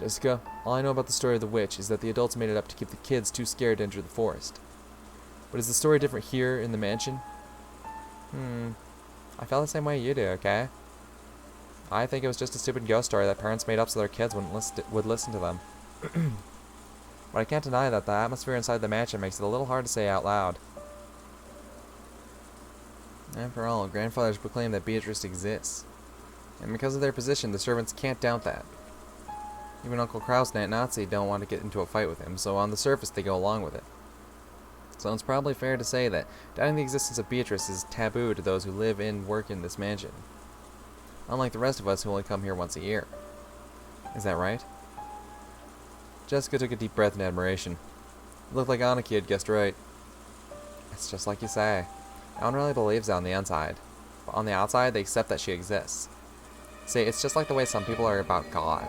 Jessica, all I know about the story of the witch is that the adults made it up to keep the kids too scared to enter the forest. But is the story different here in the mansion? I felt the same way you do, okay? I think it was just a stupid ghost story that parents made up so their kids would listen to them. But I can't deny that the atmosphere inside the mansion makes it a little hard to say out loud. After all, grandfathers proclaim that Beatrice exists. And because of their position, the servants can't doubt that. Even Uncle Kraus and Aunt Nazi don't want to get into a fight with him, so on the surface they go along with it. So it's probably fair to say that doubting the existence of Beatrice is taboo to those who live and work in this mansion. Unlike the rest of us who only come here once a year. Is that right? Jessica took a deep breath in admiration. It looked like Aniki had guessed right. It's just like you say. No one really believes it on the inside. But on the outside, they accept that she exists. See, it's just like the way some people are about God.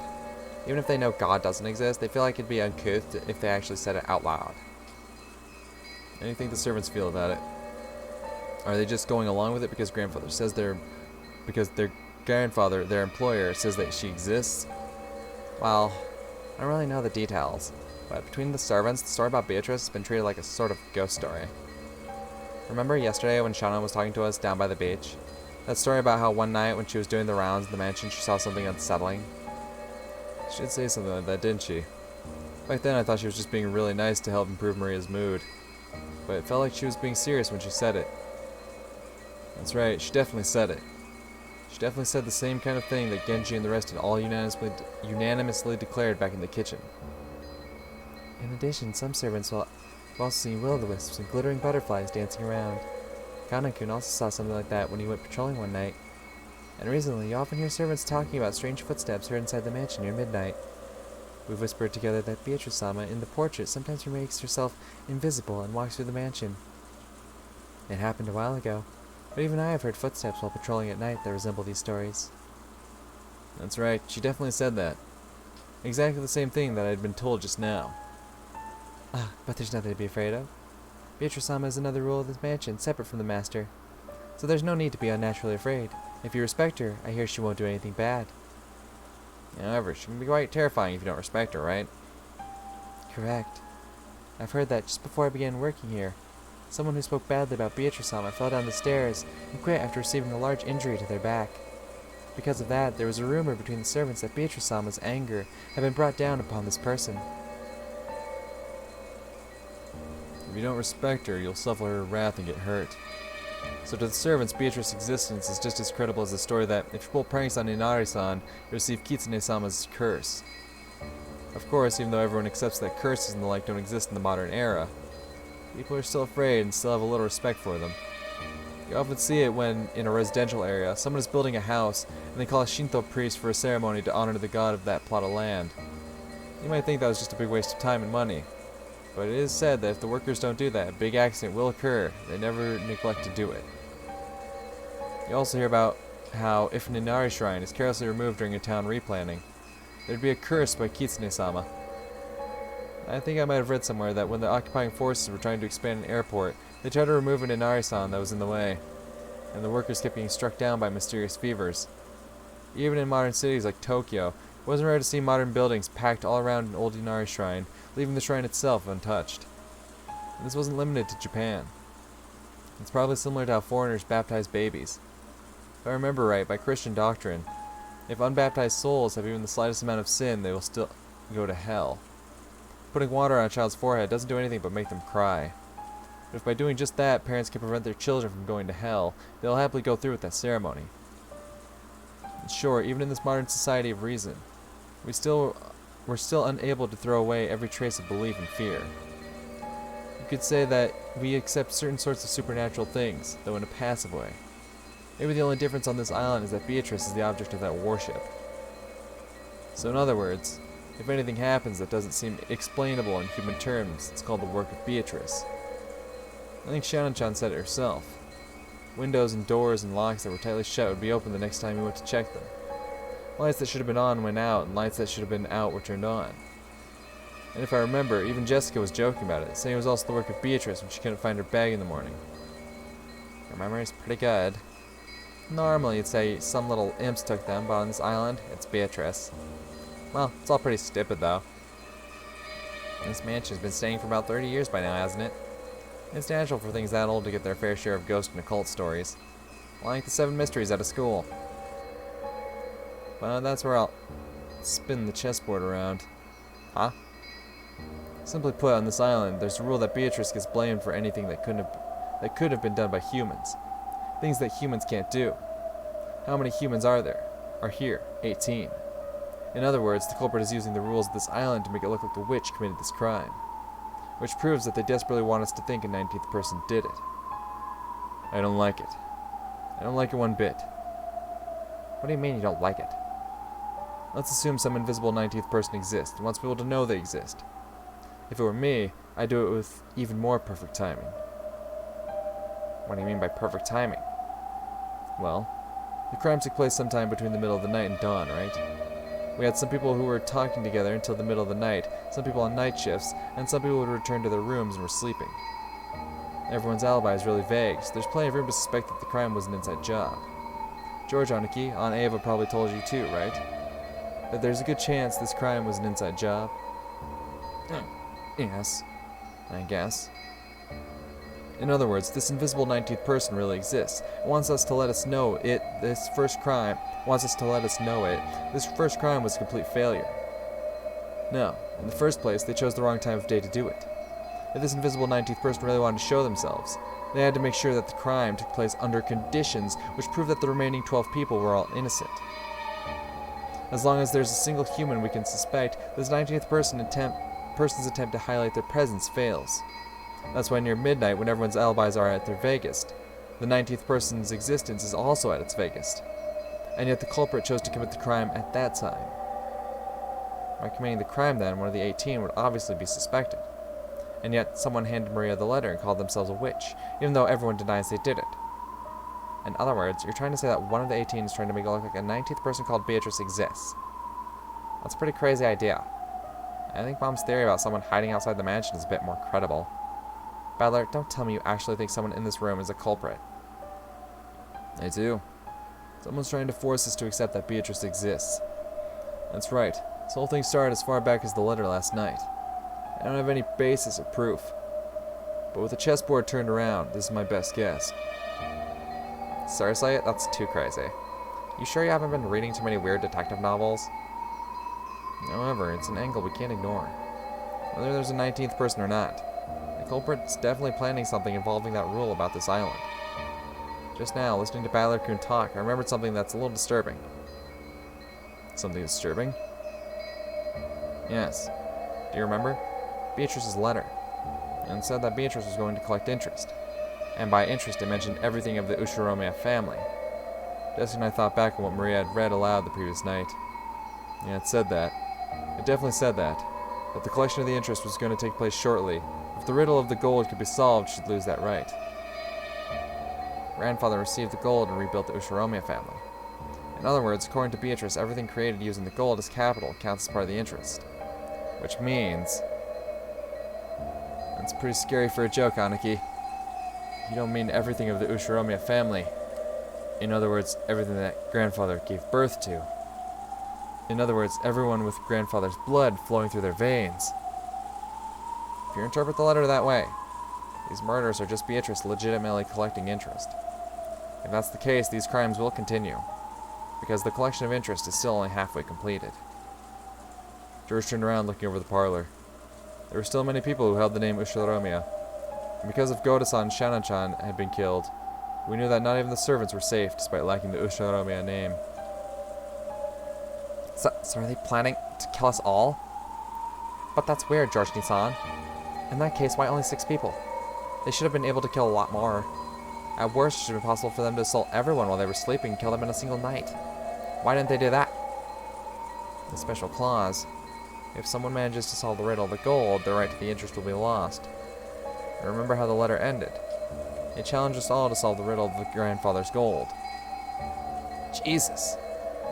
Even if they know God doesn't exist, they feel like it'd be uncouth if they actually said it out loud. How do you think the servants feel about it? Are they just going along with it because their grandfather, their employer, says that she exists? Well, I don't really know the details, but between the servants, the story about Beatrice has been treated like a sort of ghost story. Remember yesterday when Shauna was talking to us down by the beach? That story about how one night when she was doing the rounds in the mansion, she saw something unsettling? She did say something like that, didn't she? Back then I thought she was just being really nice to help improve Maria's mood. But it felt like she was being serious when she said it. That's right, she definitely said it. She definitely said the same kind of thing that Genji and the rest had all unanimously declared back in the kitchen. In addition, some servants will also see will-o-the-wisps and glittering butterflies dancing around. Kana-kun also saw something like that when he went patrolling one night. And recently, you often hear servants talking about strange footsteps heard inside the mansion near midnight. We've whispered together that Beatrice-sama in the portrait sometimes makes herself invisible and walks through the mansion. It happened a while ago, but even I have heard footsteps while patrolling at night that resemble these stories. That's right, she definitely said that. Exactly the same thing that I had been told just now. But there's nothing to be afraid of. Beatrice-sama is another rule of this mansion, separate from the master. So there's no need to be unnaturally afraid. If you respect her, I hear she won't do anything bad. However, she can be quite terrifying if you don't respect her, right? Correct. I've heard that just before I began working here, someone who spoke badly about Beatrice-sama fell down the stairs and quit after receiving a large injury to their back. Because of that, there was a rumor between the servants that Beatrice-sama's anger had been brought down upon this person. If you don't respect her, you'll suffer her wrath and get hurt. So to the servants, Beatrice's existence is just as credible as the story that if you pull pranks on Inari-san, you receive Kitsune-sama's curse. Of course, even though everyone accepts that curses and the like don't exist in the modern era, people are still afraid and still have a little respect for them. You often see it when, in a residential area, someone is building a house and they call a Shinto priest for a ceremony to honor the god of that plot of land. You might think that was just a big waste of time and money, but it is said that if the workers don't do that, a big accident will occur. They never neglect to do it. You also hear about how if an Inari shrine is carelessly removed during a town replanting, there'd be a curse by Kitsune-sama. I think I might have read somewhere that when the occupying forces were trying to expand an airport, they tried to remove an Inari-san that was in the way, and the workers kept getting struck down by mysterious fevers. Even in modern cities like Tokyo, it wasn't rare to see modern buildings packed all around an old Inari shrine, leaving the shrine itself untouched. And this wasn't limited to Japan. It's probably similar to how foreigners baptize babies. If I remember right, by Christian doctrine, if unbaptized souls have even the slightest amount of sin, they will still go to hell. Putting water on a child's forehead doesn't do anything but make them cry. But if by doing just that, parents can prevent their children from going to hell, they'll happily go through with that ceremony. And sure, even in this modern society of reason, we're still unable to throw away every trace of belief and fear. You could say that we accept certain sorts of supernatural things, though in a passive way. Maybe the only difference on this island is that Beatrice is the object of that worship. So in other words, if anything happens that doesn't seem explainable in human terms, it's called the work of Beatrice. I think Shannon-chan said it herself. Windows and doors and locks that were tightly shut would be open the next time you went to check them. Lights that should have been on went out, and lights that should have been out were turned on. And if I remember, even Jessica was joking about it, saying it was also the work of Beatrice when she couldn't find her bag in the morning. Your memory's pretty good. Normally you'd say some little imps took them, but on this island, it's Beatrice. Well, it's all pretty stupid, though. This mansion's been staying for about 30 years by now, hasn't it? It's natural for things that old to get their fair share of ghost and occult stories. Like the 7 mysteries out of school. But that's where I'll spin the chessboard around. Huh? Simply put, on this island, there's a rule that Beatrice gets blamed for anything that could have been done by humans. Things that humans can't do. How many humans are there? Are here? 18. In other words, the culprit is using the rules of this island to make it look like a witch committed this crime. Which proves that they desperately want us to think a 19th person did it. I don't like it. I don't like it one bit. What do you mean you don't like it? Let's assume some invisible 19th person exists and wants people to know they exist. If it were me, I'd do it with even more perfect timing. What do you mean by perfect timing? Well, the crime took place sometime between the middle of the night and dawn, right? We had some people who were talking together until the middle of the night, some people on night shifts, and some people would return to their rooms and were sleeping. Everyone's alibi is really vague, so there's plenty of room to suspect that the crime was an inside job. George Aniki, Aunt Ava probably told you too, right? That there's a good chance this crime was an inside job? Yes, I guess. In other words, this invisible 19th person really exists. It wants us to let us know this first crime was a complete failure. No, in the first place, they chose the wrong time of day to do it. If this invisible 19th person really wanted to show themselves, they had to make sure that the crime took place under conditions which proved that the remaining 12 people were all innocent. As long as there's a single human we can suspect, this 19th person's attempt to highlight their presence fails. That's why near midnight, when everyone's alibis are at their vaguest, the 19th person's existence is also at its vaguest. And yet the culprit chose to commit the crime at that time. By committing the crime then, one of the 18 would obviously be suspected. And yet someone handed Maria the letter and called themselves a witch, even though everyone denies they did it. In other words, you're trying to say that one of the 18 is trying to make it look like a 19th person called Beatrice exists. That's a pretty crazy idea. I think Mom's theory about someone hiding outside the mansion is a bit more credible. Battler, don't tell me you actually think someone in this room is a culprit. I do. Someone's trying to force us to accept that Beatrice exists. That's right. This whole thing started as far back as the letter last night. I don't have any basis or proof. But with the chessboard turned around, this is my best guess. Seriously? That's too crazy. You sure you haven't been reading too many weird detective novels? However, it's an angle we can't ignore. Whether there's a 19th person or not, the culprit's definitely planning something involving that rule about this island. Just now, listening to Battler-kun talk, I remembered something that's a little disturbing. Something disturbing? Yes. Do you remember? Beatrice's letter. And it said that Beatrice was going to collect interest. And by interest, it mentioned everything of the Ushiromiya family. Jessica and I thought back on what Maria had read aloud the previous night. Yeah, it said that. It definitely said that. That the collection of the interest was going to take place shortly. If the riddle of the gold could be solved, she'd lose that right. Grandfather received the gold and rebuilt the Ushiromiya family. In other words, according to Beatrice, everything created using the gold as capital counts as part of the interest. Which means... That's pretty scary for a joke, Aniki. You don't mean everything of the Ushiromiya family. In other words, everything that grandfather gave birth to. In other words, everyone with grandfather's blood flowing through their veins. If you interpret the letter that way, these murders are just Beatrice legitimately collecting interest. If that's the case, these crimes will continue, because the collection of interest is still only halfway completed. George turned around looking over the parlor. There were still many people who held the name Ushiromiya, and because of Goda-san and Shannon-chan had been killed, we knew that not even the servants were safe despite lacking the Ushiromiya name. So are they planning to kill us all? But that's weird, George-san. In that case, why only 6 people? They should have been able to kill a lot more. At worst, it should have been possible for them to assault everyone while they were sleeping and kill them in a single night. Why didn't they do that? The special clause. If someone manages to solve the riddle of the gold, their right to the interest will be lost. And remember how the letter ended. It challenged us all to solve the riddle of the grandfather's gold. Jesus!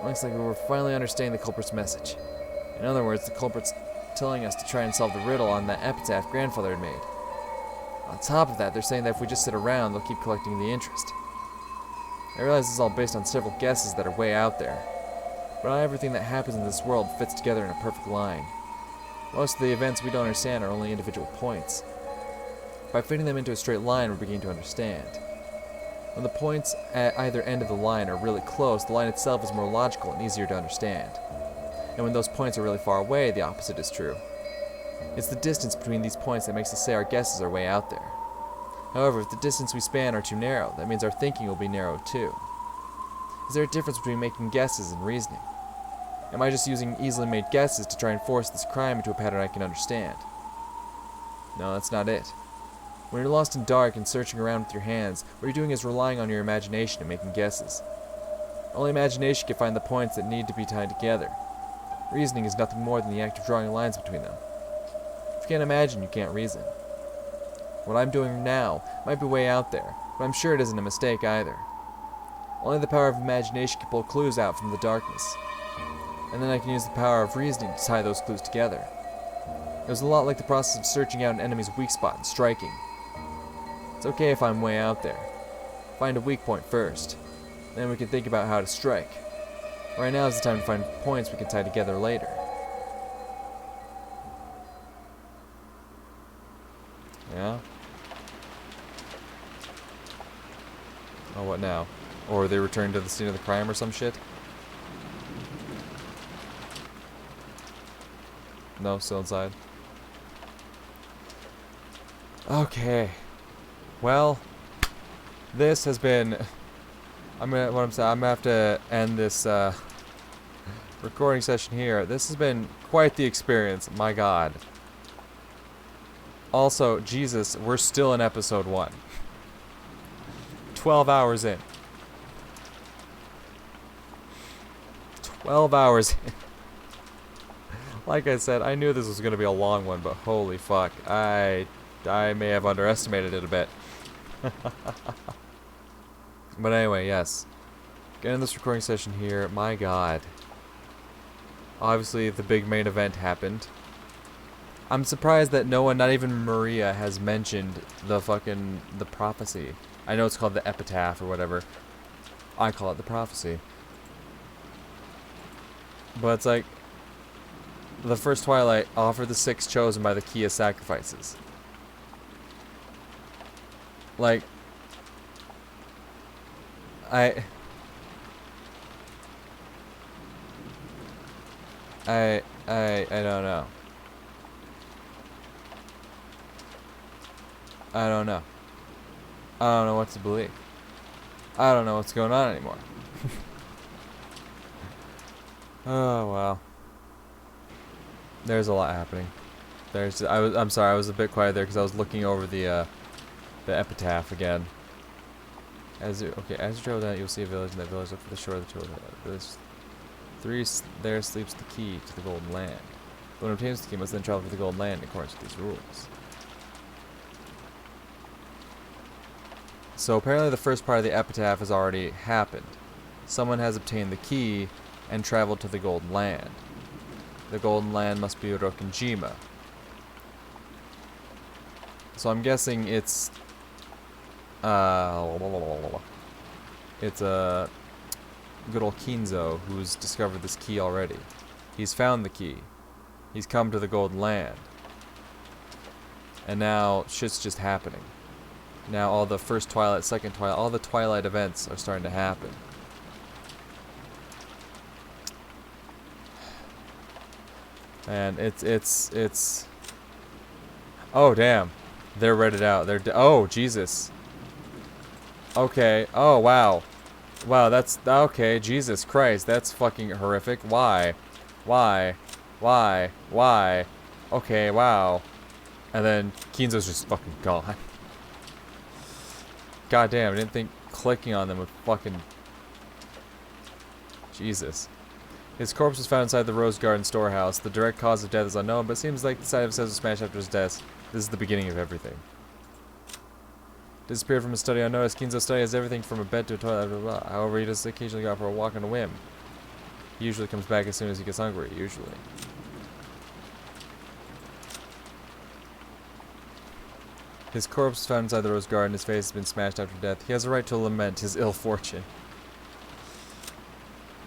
Looks like we were finally understanding the culprit's message. In other words, the culprit's telling us to try and solve the riddle on that epitaph grandfather had made. On top of that, they're saying that if we just sit around, they'll keep collecting the interest. I realize this is all based on several guesses that are way out there. but not everything that happens in this world fits together in a perfect line. Most of the events we don't understand are only individual points. By fitting them into a straight line, we're beginning to understand. When the points at either end of the line are really close, the line itself is more logical and easier to understand. And when those points are really far away, the opposite is true. It's the distance between these points that makes us say our guesses are way out there. However, if the distance we span are too narrow, that means our thinking will be narrow too. Is there a difference between making guesses and reasoning? Am I just using easily made guesses to try and force this crime into a pattern I can understand? No, that's not it. When you're lost in dark and searching around with your hands, what you're doing is relying on your imagination and making guesses. Only imagination can find the points that need to be tied together. Reasoning is nothing more than the act of drawing lines between them. If you can't imagine, you can't reason. What I'm doing now might be way out there, but I'm sure it isn't a mistake either. Only the power of imagination can pull clues out from the darkness. And then I can use the power of reasoning to tie those clues together. It was a lot like the process of searching out an enemy's weak spot and striking. It's okay if I'm way out there. Find a weak point first. Then we can think about how to strike. Right now is the time to find points we can tie together later. Yeah? Oh, what now? Or they return to the scene of the crime or some shit? No, still inside. Okay. Well, this has been... I'm gonna have to end this recording session here. This has been quite the experience. My God. Also, Jesus, we're still in episode 1. 12 hours in. 12 hours in. Like I said, I knew this was going to be a long one, but holy fuck. I may have underestimated it a bit. But anyway, yes. Getting this recording session here, my God. Obviously, the big main event happened. I'm surprised that no one, not even Maria, has mentioned the prophecy. I know it's called the epitaph or whatever. I call it the prophecy. But it's like, the first twilight, offer the 6 chosen by the key as sacrifices. Like, I don't know. I don't know. I don't know what to believe. I don't know what's going on anymore. Oh, well. There's a lot happening. I'm sorry, I was a bit quiet there because I was looking over the epitaph again. As you travel down, you'll see a village, and that village look for the shore of the village. There sleeps the key to the Golden Land. The one who obtains the key must then travel to the Golden Land in accordance with these rules. So apparently the first part of the epitaph has already happened. Someone has obtained the key and traveled to the Golden Land. The Golden Land must be Rokkenjima. So I'm guessing it's good old Kinzo who's discovered this key already. He's found the key. He's come to the Golden Land. And now shit's just happening. Now all the first Twilight, second Twilight, all the Twilight events are starting to happen. And it's oh damn. They're read out. Oh Jesus. Okay. Oh wow. Wow, that's okay. Jesus Christ, that's fucking horrific. Why? Okay, wow. And then Kinzo's just fucking gone. God damn, I didn't think clicking on them would fucking... Jesus. His corpse was found inside the Rose Garden storehouse. The direct cause of death is unknown, but it seems like the site of his house was smashed after his death. This is the beginning of everything. Disappeared from his study unnoticed. Kinzo's study has everything from a bed to a toilet, blah, blah, blah. However, he does occasionally go out for a walk on a whim. He usually comes back as soon as he gets hungry, usually. His corpse was found inside the Rose Garden. His face has been smashed after death. He has a right to lament his ill fortune.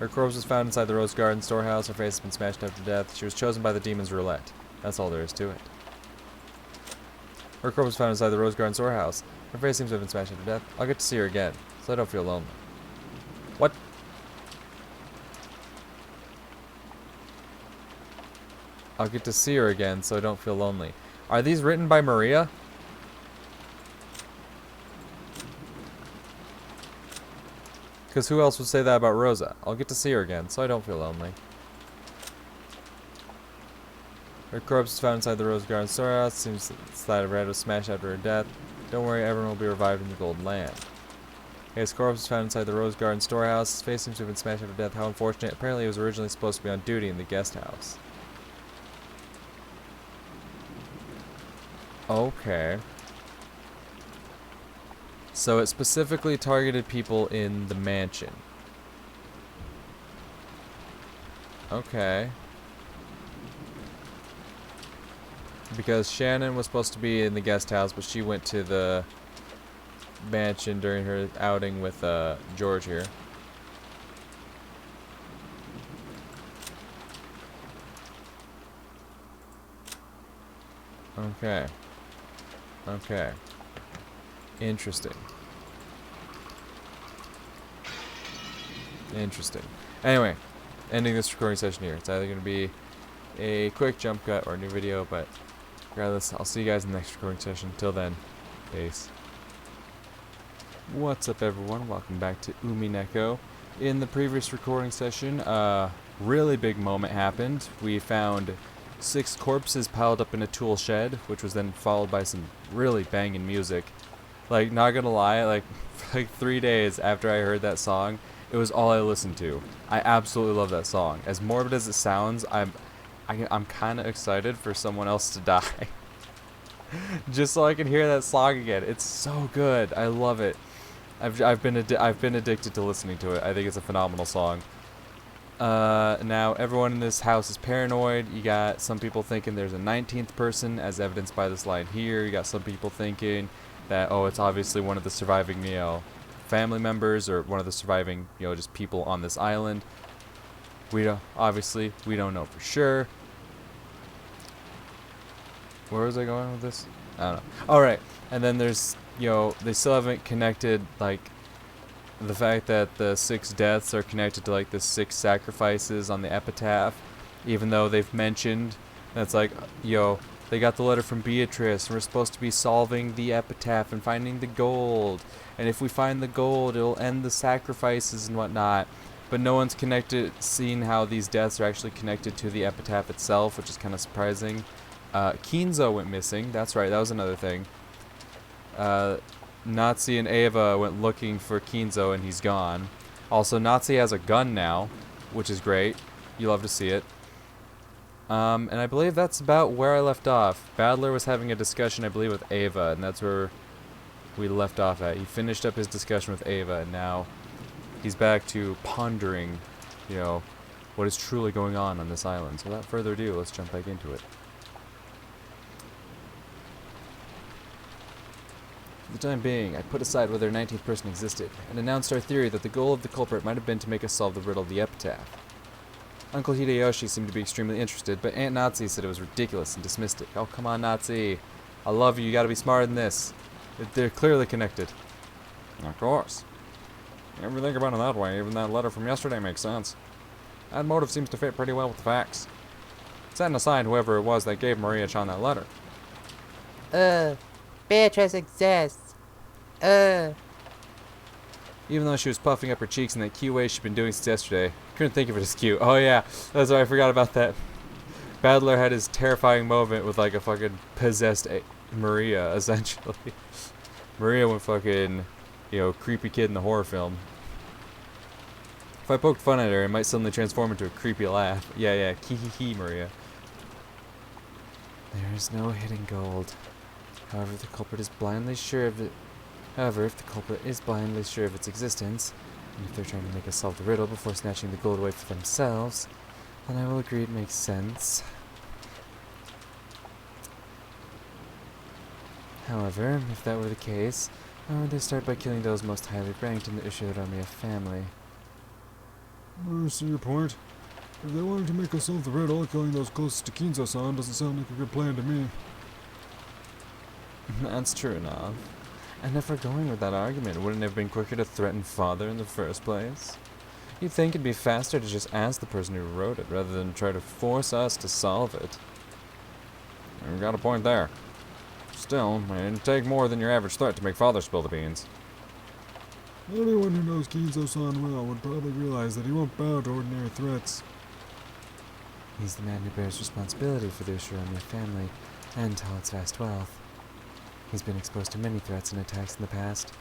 Her corpse was found inside the Rose Garden storehouse. Her face has been smashed up to death. She was chosen by the demon's roulette. That's all there is to it. Her corpse was found inside the Rose Garden storehouse. Her face seems to have been smashed up to death. I'll get to see her again, so I don't feel lonely. What? I'll get to see her again, so I don't feel lonely. Are these written by Maria? Because who else would say that about Rosa? I'll get to see her again, so I don't feel lonely. Her corpse was found inside the Rose Garden storehouse. Seems the slide of red was smashed after her death. Don't worry, everyone will be revived in the Golden Land. His corpse was found inside the Rose Garden storehouse. His face seems to have been smashed after death. How unfortunate. Apparently he was originally supposed to be on duty in the guest house. Okay. So it specifically targeted people in the mansion. Okay. Because Shannon was supposed to be in the guest house, but she went to the mansion during her outing with George here. Okay. Okay. Interesting. Interesting. Anyway, ending this recording session here. It's either going to be a quick jump cut or a new video, but regardless, I'll see you guys in the next recording session. Till then, peace. What's up, everyone? Welcome back to Umineko. In the previous recording session, a really big moment happened. We found 6 corpses piled up in a tool shed, which was then followed by some really banging music. Like, not gonna lie, like 3 days after I heard that song, it was all I listened to. I absolutely love that song. As morbid as it sounds, I'm kind of excited for someone else to die. Just so I can hear that song again. It's so good. I love it. I've been addicted to listening to it. I think it's a phenomenal song. Now everyone in this house is paranoid. You got some people thinking there's a 19th person, as evidenced by this line here. You got some people thinking that, oh, it's obviously one of the surviving, family members, or one of the surviving, just people on this island. Obviously, we don't know for sure. Where was I going with this? I don't know. Alright, and then there's, they still haven't connected, like, the fact that the 6 deaths are connected to, like, the 6 sacrifices on the epitaph, even though they've mentioned that's like, they got the letter from Beatrice, and we're supposed to be solving the epitaph and finding the gold, and if we find the gold, it'll end the sacrifices and whatnot. But no one's seen how these deaths are actually connected to the epitaph itself, which is kind of surprising. Kinzo went missing. That's right, that was another thing. Nazi and Ava went looking for Kinzo, and he's gone. Also, Nazi has a gun now, which is great. You love to see it. And I believe that's about where I left off. Badler was having a discussion, I believe, with Ava, and that's where we left off at. He finished up his discussion with Ava, and now he's back to pondering, what is truly going on this island. So without further ado, let's jump back into it. For the time being, I put aside whether a 19th person existed, and announced our theory that the goal of the culprit might have been to make us solve the riddle of the epitaph. Uncle Hideyoshi seemed to be extremely interested, but Aunt Nazi said it was ridiculous and dismissed it. Oh, come on, Nazi. I love you. You gotta be smarter than this. They're clearly connected. Of course. If you think about it that way, even that letter from yesterday makes sense. That motive seems to fit pretty well with the facts. Setting aside whoever it was that gave Maria-chan that letter. Beatrice exists. Even though she was puffing up her cheeks in that cute way she'd been doing since yesterday, couldn't think of it as cute. Oh yeah, that's why I forgot about that. Badler had his terrifying moment with like a fucking possessed Maria, essentially. Maria went fucking, creepy kid in the horror film. If I poked fun at her, it might suddenly transform into a creepy laugh. Yeah, hee Maria. There is no hidden gold. However, if the culprit is blindly sure of its existence, and if they're trying to make us solve the riddle before snatching the gold away for themselves, then I will agree it makes sense. However, if that were the case, why would they start by killing those most highly ranked in the Ushiro family? I see your point. If they wanted to make us solve the riddle, killing those closest to Kinzo-san doesn't sound like a good plan to me. That's true enough. And if we're going with that argument, wouldn't it have been quicker to threaten Father in the first place? You'd think it'd be faster to just ask the person who wrote it, rather than try to force us to solve it. You've got a point there. Still, it didn't take more than your average threat to make Father spill the beans. Anyone who knows Kinzo-san well would probably realize that he won't bow to ordinary threats. He's the man who bears responsibility for the Ushiromiya family and all its vast wealth. He's been exposed to many threats and attacks in the past.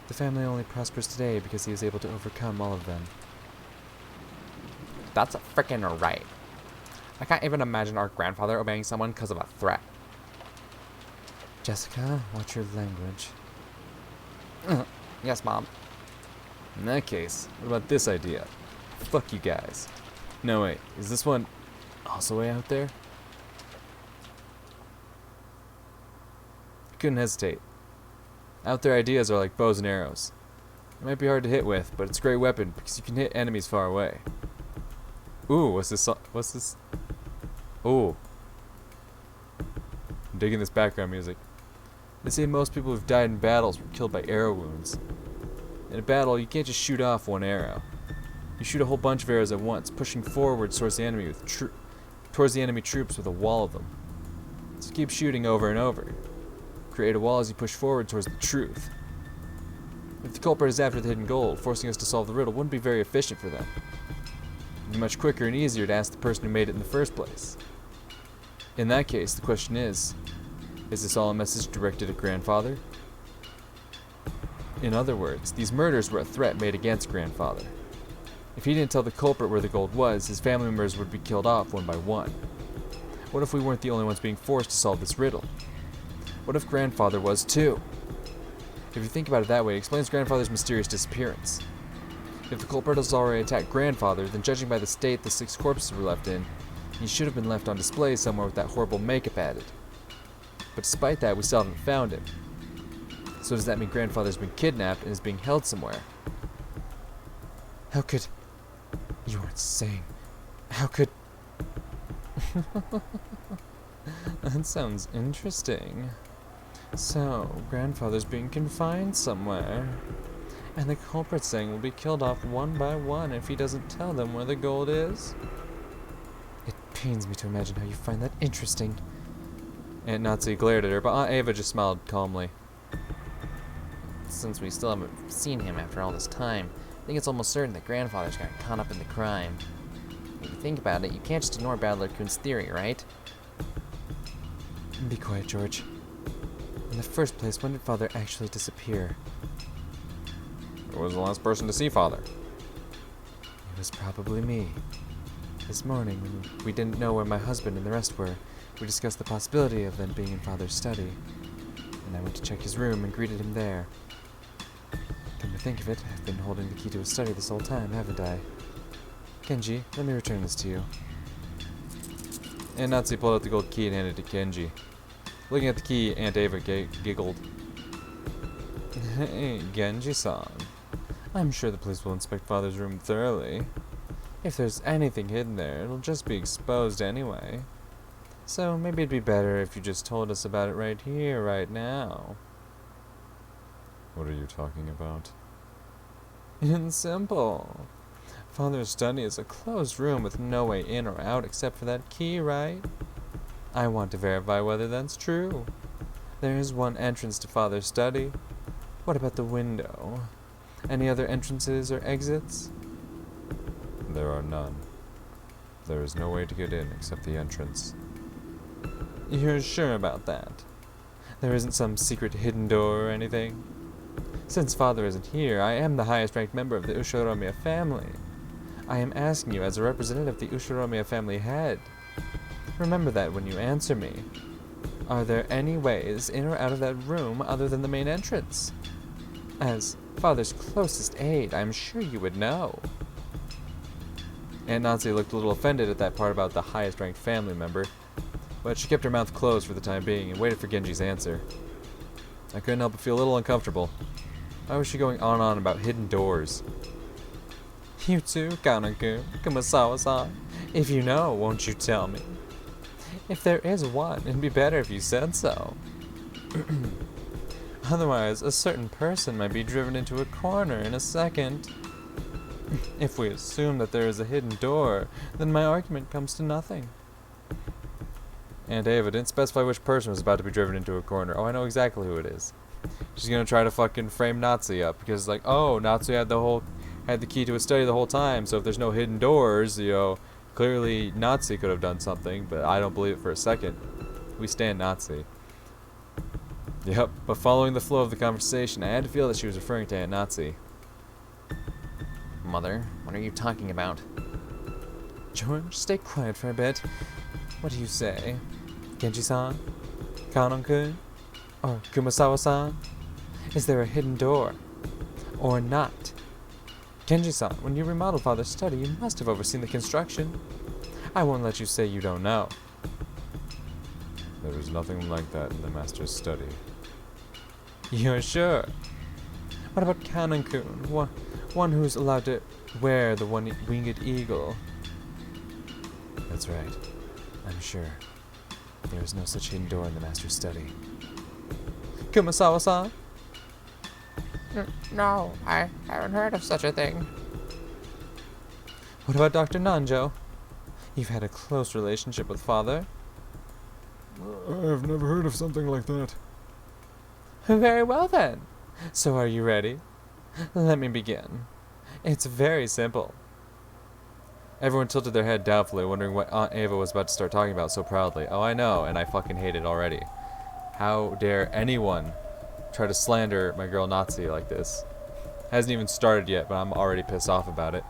The family only prospers today because he was able to overcome all of them. That's frickin' right. I can't even imagine our grandfather obeying someone because of a threat. Jessica, watch your language. Yes, Mom. In that case, what about this idea? Fuck you guys. No, wait, is this one also way out there? I couldn't hesitate. Out there ideas are like bows and arrows. It might be hard to hit with, but it's a great weapon because you can hit enemies far away. Ooh, what's this? Ooh. I'm digging this background music. They say most people who've died in battles were killed by arrow wounds. In a battle, you can't just shoot off one arrow. You shoot a whole bunch of arrows at once, pushing forward towards the enemy troops with a wall of them. So keep shooting over and over. Create a wall as you push forward towards the truth. If the culprit is after the hidden gold, forcing us to solve the riddle wouldn't be very efficient for them. It'd be much quicker and easier to ask the person who made it in the first place. In that case, the question is this all a message directed at Grandfather? In other words, these murders were a threat made against Grandfather. If he didn't tell the culprit where the gold was, his family members would be killed off one by one. What if we weren't the only ones being forced to solve this riddle? What if Grandfather was too? If you think about it that way, it explains Grandfather's mysterious disappearance. If the culprit has already attacked Grandfather, then judging by the state the 6 corpses were left in, he should have been left on display somewhere with that horrible makeup added. But despite that, we still haven't found him. So does that mean Grandfather's been kidnapped and is being held somewhere? How could... You weren't saying... How could... That sounds interesting. So, Grandfather's being confined somewhere. And the culprit's saying will be killed off one by one if he doesn't tell them where the gold is. It pains me to imagine how you find that interesting. Aunt Nazi glared at her, but Aunt Ava just smiled calmly. Since we still haven't seen him after all this time, I think it's almost certain that Grandfather's got caught up in the crime. If you think about it, you can't just ignore Battler Kuhn's theory, right? Be quiet, George. In the first place, when did Father actually disappear? Who was the last person to see Father? It was probably me. This morning, when we didn't know where my husband and the rest were, we discussed the possibility of them being in Father's study. And I went to check his room and greeted him there. Come to think of it, I've been holding the key to his study this whole time, haven't I? Kenji, let me return this to you. And Nazi pulled out the gold key and handed it to Kenji. Looking at the key, Aunt Ava giggled. Hey, Genji-san. I'm sure the police will inspect Father's room thoroughly. If there's anything hidden there, it'll just be exposed anyway. So maybe it'd be better if you just told us about it right here, right now. What are you talking about? It's simple. Father's study is a closed room with no way in or out except for that key, right? I want to verify whether that's true. There is one entrance to Father's study. What about the window? Any other entrances or exits? There are none. There is no way to get in except the entrance. You're sure about that? There isn't some secret hidden door or anything? Since Father isn't here, I am the highest ranked member of the Ushiromiya family. I am asking you as a representative the Ushiromiya family head. Remember that when you answer me. Are there any ways in or out of that room other than the main entrance? As Father's closest aide, I'm sure you would know. Aunt Nazi looked a little offended at that part about the highest ranked family member, but she kept her mouth closed for the time being and waited for Genji's answer. I couldn't help but feel a little uncomfortable. Why was she going on and on about hidden doors? You too, Kanaku, Kumasawa-san. If you know, won't you tell me? If there is one, it'd be better if you said so. Otherwise, a certain person might be driven into a corner in a second. If we assume that there is a hidden door, then my argument comes to nothing. Aunt Ava didn't specify which person was about to be driven into a corner. Oh, I know exactly who it is. She's gonna try to fucking frame Nazi up because, like, oh, Nazi had the key to his study the whole time. So if there's no hidden doors, you know, clearly Nazi could have done something. But I don't believe it for a second. We stand Nazi. Yep. But following the flow of the conversation, I had to feel that she was referring to Aunt Nazi. Mother, what are you talking about? George, stay quiet for a bit. What do you say? Genji-san? Kanon-kun? Or Kumasawa-san? Is there a hidden door? Or not? Genji-san, when you remodeled Father's study, you must have overseen the construction. I won't let you say you don't know. There was nothing like that in the Master's study. You're sure? What about Kanon-kun? One who's allowed to wear the one-winged eagle? That's right. I'm sure. There is no such hidden door in the Master's study. Kumasawa-san? No, I haven't heard of such a thing. What about Dr. Nanjo? You've had a close relationship with Father. I've never heard of something like that. Very well then. So are you ready? Let me begin. It's very simple. Everyone tilted their head doubtfully, wondering what Aunt Ava was about to start talking about so proudly. Oh, I know, and I fucking hate it already. How dare anyone try to slander my girl Nazi like this? Hasn't even started yet, but I'm already pissed off about it.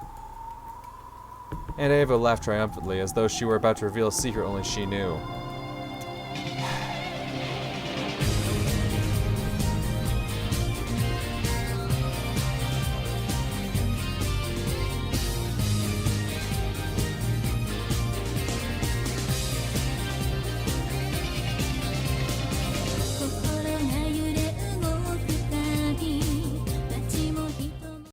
Aunt Ava laughed triumphantly, as though she were about to reveal a secret only she knew.